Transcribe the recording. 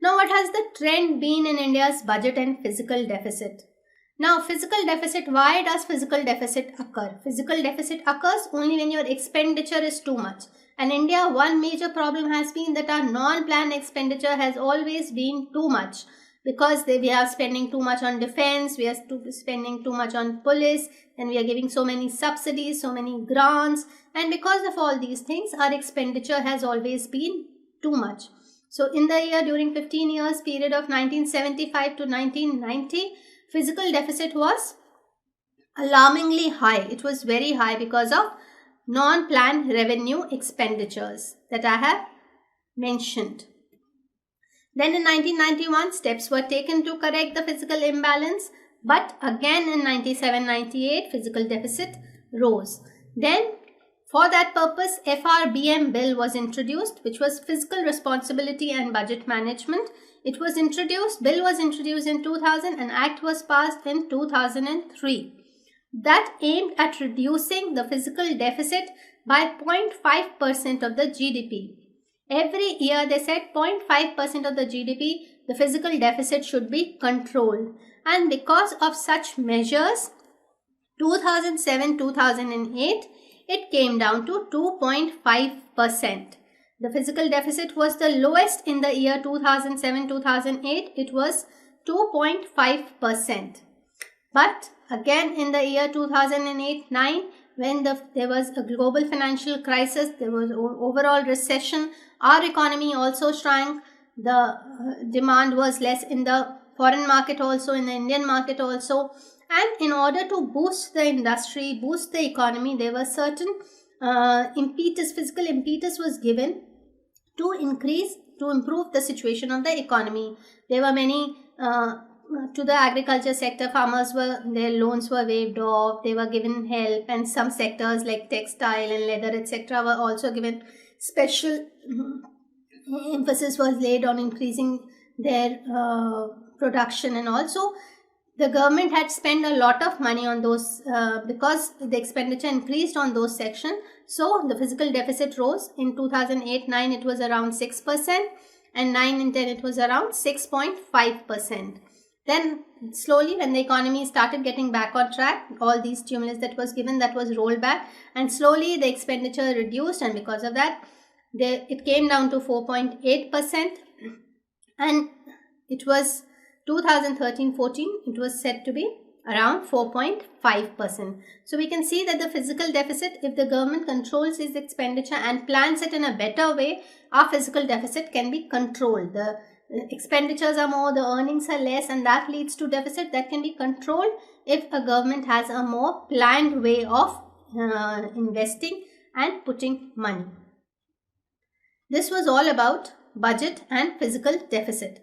Now, what has the trend been in India's budget and fiscal deficit? Now, fiscal deficit, why does fiscal deficit occur? Fiscal deficit occurs only when your expenditure is too much. And India, one major problem has been that our non-planned expenditure has always been too much, because we are spending too much on defense, we are spending too much on police, and we are giving so many subsidies, so many grants, and because of all these things, our expenditure has always been too much. So in the year during 15 years period of 1975 to 1990, fiscal deficit was alarmingly high. It was very high because of non-planned revenue expenditures that I have mentioned. Then in 1991, steps were taken to correct the fiscal imbalance, but again in 97-98, fiscal deficit rose. Then for that purpose, FRBM bill was introduced, which was Fiscal Responsibility and Budget Management. Bill was introduced in 2000 and Act was passed in 2003. That aimed at reducing the fiscal deficit by 0.5% of the GDP. Every year they said 0.5% of the GDP, the fiscal deficit should be controlled. And because of such measures, 2007-2008, it came down to 2.5%. The fiscal deficit was the lowest in the year 2007-2008. It was 2.5%. But again in the year 2008-9, when there was a global financial crisis, there was overall recession, our economy also shrank, the demand was less in the foreign market also, in the Indian market also. And in order to boost the industry, boost the economy, there were certain fiscal impetus was given to improve the situation of the economy. There were many, to the agriculture sector, their loans were waived off, they were given help, and some sectors like textile and leather, etc. were also given special emphasis was laid on increasing their production, and also the government had spent a lot of money on those because the expenditure increased on those sections. So the fiscal deficit rose. In 2008-9 it was around 6%, and 9 and 10 it was around 6.5%. Then slowly, when the economy started getting back on track, all these stimulus that was given, that was rolled back, and slowly the expenditure reduced, and because of that it came down to 4.8%, and it was 2013-14, it was said to be around 4.5%. So we can see that the fiscal deficit, if the government controls its expenditure and plans it in a better way, our fiscal deficit can be controlled. The expenditures are more, the earnings are less, and that leads to deficit that can be controlled if a government has a more planned way of investing and putting money. This was all about budget and fiscal deficit.